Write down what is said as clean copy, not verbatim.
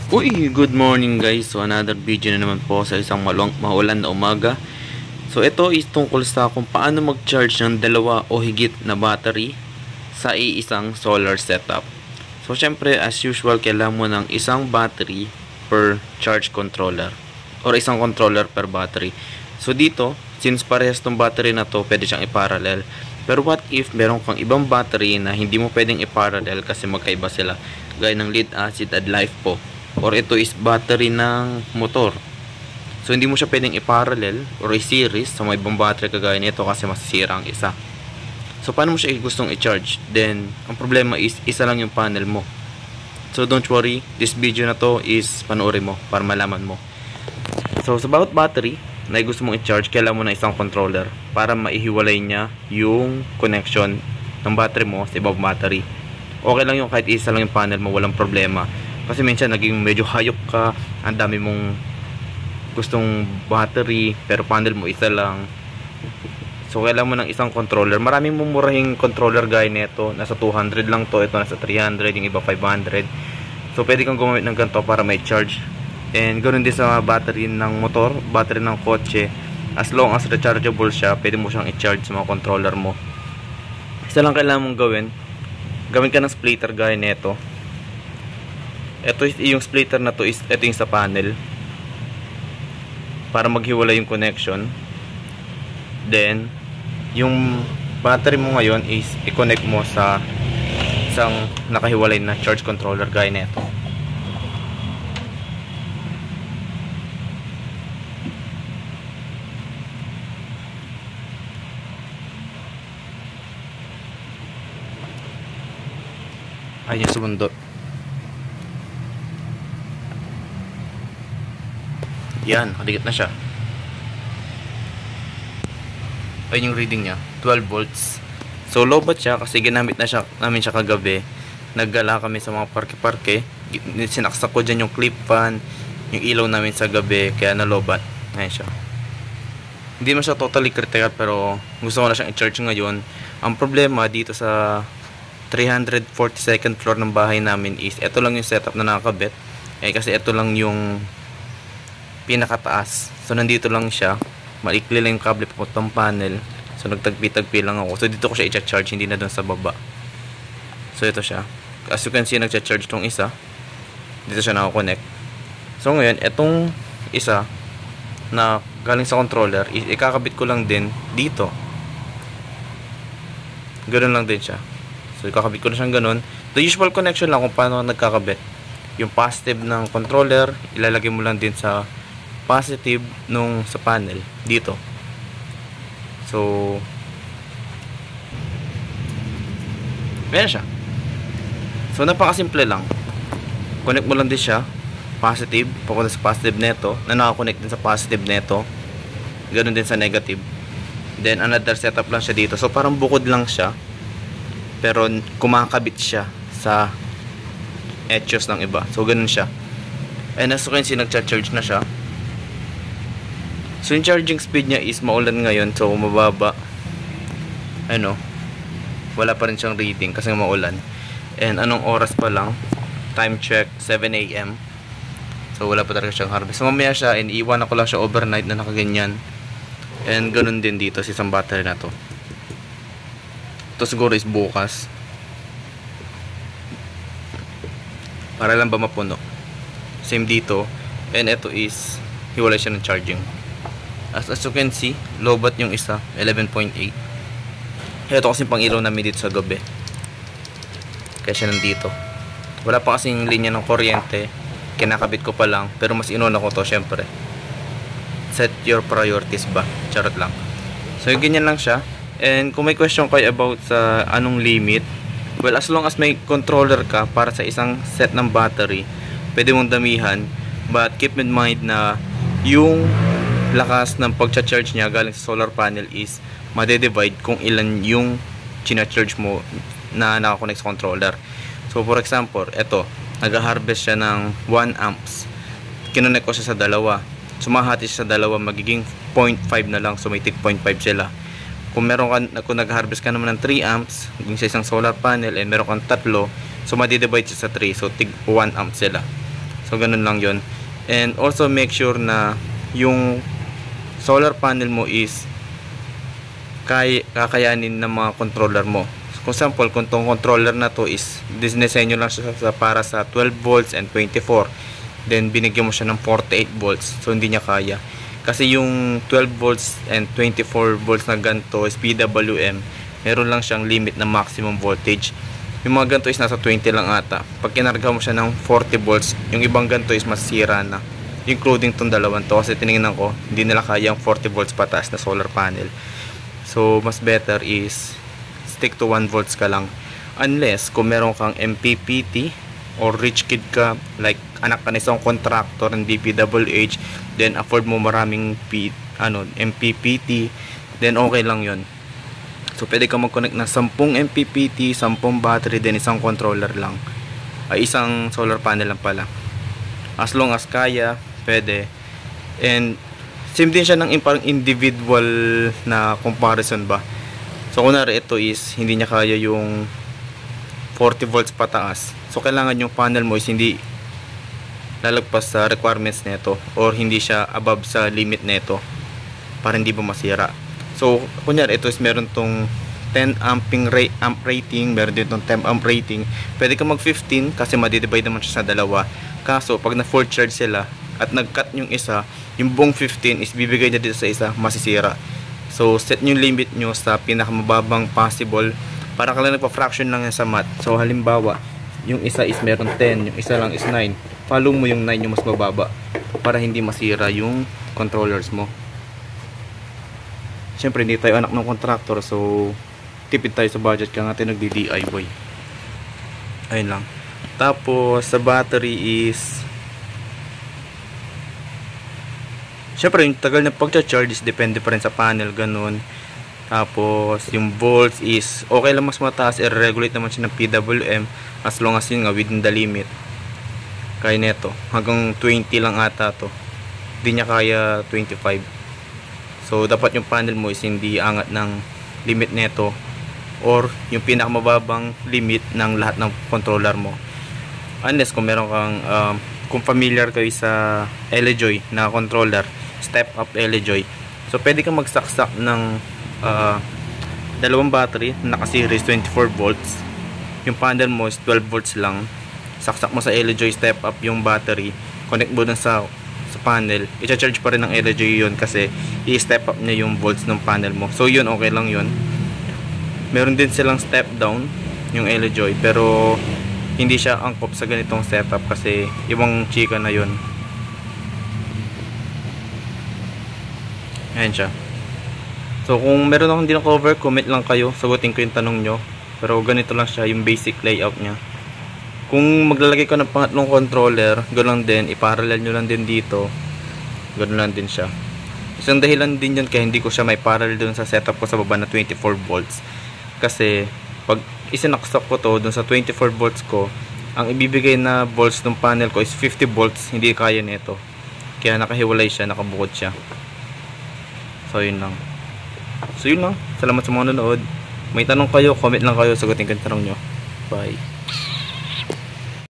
Uy, good morning guys. So another video na naman po sa isang maulan na umaga. So ito is tungkol sa kung paano mag-charge ng dalawa o higit na battery sa iisang solar setup. So syempre as usual kailangan mo ng isang battery per charge controller or isang controller per battery. So dito, since parehas tong battery na to, pwede siyang i-parallel. Pero what if meron kang ibang battery na hindi mo pwedeng i-parallel kasi magkaiba sila, gaya ng lead acid at LiFePO, or ito is battery ng motor. So hindi mo siya pwedeng i-parallel or i-series sa mga ibang battery kagaya nito kasi masisira ang isa. So paano mo siya gustong i-charge? Then ang problema is isa lang yung panel mo. So don't worry, this video na to is panoorin mo para malaman mo. So sa bawat battery na gusto mong i-charge, kailangan mo na isang controller para maihiwalay niya yung connection ng battery mo sa ibang battery. Okay lang yung kahit isa lang yung panel mo, walang problema. Kasi minsan naging medyo hayop ka, ang dami mong gustong battery pero panel mo isa lang. So kailangan mo ng isang controller. Maraming mumurahing controller gaya nito, nasa 200 lang to, ito nasa 300, yung iba 500. So pwede kang gumamit ng ganito para may charge. And ganoon din sa battery ng motor, battery ng kotse. As long as rechargeable siya, pwede mo siyang i-charge sa mga controller mo. Isa lang kailangan mong gawin, gamit ka ng splitter gaya nito. Ito yung splitter na to is ito yung sa panel para maghiwalay yung connection. Then yung battery mo ngayon is i-connect mo sa isang nakahiwalay na charge controller gaya nito. Ayun yung sumundo. Yan, nakadikit na siya. Ayun yung reading niya, 12 volts. So lobat siya kasi ginamit na namin siya kagabi. Naggala kami sa mga parke-parke. Sinaksak ko dyan yung clip fan, yung ilaw namin sa gabi, kaya nalobat. Ayun siya. Hindi man siya totally critical pero gusto ko na siyang i-charge ngayon. Ang problema dito sa 342nd floor ng bahay namin is ito lang yung setup na nakakabit. Kasi ito lang yung pinakataas. So nandito lang siya. Maikli lang yung kable papuntang panel. So nagtagpi-tagpi lang ako. So dito ko siya i-charge, hindi na doon sa baba. So ito siya. As you can see, nag-charge tong isa. Dito siya nakakonect. So ngayon, itong isa na galing sa controller, ikakabit ko lang din dito. Ganun lang din siya. So ikakabit ko na siyang ganun. The usual connection lang kung paano nagkakabit. Yung positive ng controller, ilalagay mo lang din sa positive nung sa panel dito. So meron siya. So napakasimple lang. Connect mo lang din siya positive, papunta sa positive neto, na nakakonect din sa positive neto. Ganun din sa negative. Then another setup lang siya dito. So parang bukod lang siya, pero kumakabit siya sa etos ng iba. So ganun siya. And as you can see, nagcha-charge na siya. So yung charging speed niya is maulan ngayon, so mababa. Ano, wala pa rin siyang reading kasi maulan. And anong oras pa lang, time check 7 AM. So wala pa talaga siyang harvest. So mamaya siya, and iwan ako lang siya overnight na nakaganyan. And ganun din dito sa isang battery na to. Ito siguro is bukas, para lang ba mapuno. Same dito. And ito is hiwalay siya ng charging. As you can see, lobat yung isa, 11.8. Ito kasi pang ilaw namin dito sa gabi, kaya siya nandito. Wala pa kasing linya ng kuryente, kinakabit ko pa lang. Pero mas inuna ko to, syempre. Set your priorities ba? Charot lang. So yung ganyan lang siya. And kung may question kayo about sa anong limit, well, as long as may controller ka para sa isang set ng battery, pwede mong damihan. But keep in mind na yung lakas ng pagcha-charge niya galing sa solar panel is madedivide kung ilan yung china-charge mo na nakakonect sa controller. So for example, eto, nag-harvest siya ng 1 amps. Kinonect ko siya sa dalawa. Sumahati siya sa dalawa, magiging 0.5 na lang. So may tig 0.5 sila. Kung nag-harvest ka naman ng 3 amps yung sa isang solar panel, and meron kang tatlo, so madidivide siya sa 3, so tig 1 amp sila. So ganun lang yon. And also make sure na yung solar panel mo is kakayanin ng mga controller mo. Kung example, kung tong controller na to is dinesenyo lang siya para sa 12 volts and 24, then binigyan mo siya ng 48 volts, so hindi niya kaya. Kasi yung 12 volts and 24 volts na ganito is PWM, meron lang siyang limit na maximum voltage. Yung mga ganito is nasa 20 lang ata. Pag kinarga mo siya ng 40 volts, yung ibang ganito is masira na, including tong dalawang to. Kasi tinignan ko, hindi nila kaya yung 40 volts pataas na solar panel. So mas better is stick to 1 volts ka lang, unless kung meron kang MPPT or rich kid ka, like anak ka na isang contractor ng DPWH, then afford mo maraming MPPT, then okay lang yon. So pwede ka mag-connect ng 10 MPPT, 10 battery, then isang controller lang, isang solar panel lang pala, as long as kaya, pwede. And same din siya ng parang individual na comparison ba. So kunwari ito is hindi niya kaya yung 40 volts pataas, so kailangan yung panel mo is hindi lalagpas sa requirements nito, or hindi siya above sa limit nito para hindi ba masira. So kunyari ito is meron tong 10 amp rating, meron din tong 10 amp rating, pwede ka mag 15 kasi madidivide naman siya sa dalawa. Kaso pag na full charge sila at nag-cut yung isa, yung buong 15 is bibigay niya dito sa isa, masisira. So set nyo yung limit nyo sa pinakamababang possible, para ka lang nagpa-fraction lang yan sa math. So halimbawa, yung isa is meron 10, yung isa lang is 9, follow mo yung 9 yung mas mababa para hindi masira yung controllers mo. Siyempre hindi tayo anak ng contractor, so tipid tayo sa budget, kaya natin nagdi-DIY. Ayun lang. Tapos sa battery is siyempre yung tagal na pagcha-charge is depende pa rin sa panel, ganun. Tapos yung volts is okay lang mas mataas, i-regulate naman siya ng PWM as long as yun nga within the limit. Kaya neto hanggang 20 lang ata to, hindi niya kaya 25. So dapat yung panel mo is hindi angat ng limit neto, or yung pinakamababang limit ng lahat ng controller mo, unless kung meron kang kung familiar kayo sa Elejoy na controller, step up Elejoy, so pwede kang magsaksak ng dalawang battery na naka-series 24 volts, yung panel mo is 12 volts lang, saksak mo sa Elejoy step up yung battery, connect mo dun sa panel, i-charge pa rin ng Elejoy yun kasi i-step up niya yung volts ng panel mo. So yun, okay lang yun. Meron din silang step down yung Elejoy, pero hindi siya angkop sa ganitong setup kasi ibang chika na yun. Ayan siya. So kung meron akong hindi na cover, comment lang kayo, sagutin ko yung tanong nyo. Pero ganito lang siya yung basic layout nya. Kung maglalagay ko ng pangatlong controller, ganoon din, iparallel nyo lang din dito, ganoon lang din siya. Isang dahilan din yun kaya hindi ko siya may parallel dun sa setup ko sa baba na 24 volts, kasi pag isinaksak ko to dun sa 24 volts ko, ang ibibigay na volts ng panel ko is 50 volts, hindi kaya nito, kaya nakahiwalay siya, nakabukod siya. So yun lang. Salamat sa mga nanood. May tanong kayo, comment lang kayo, sagutin ko yung tanong nyo. Bye.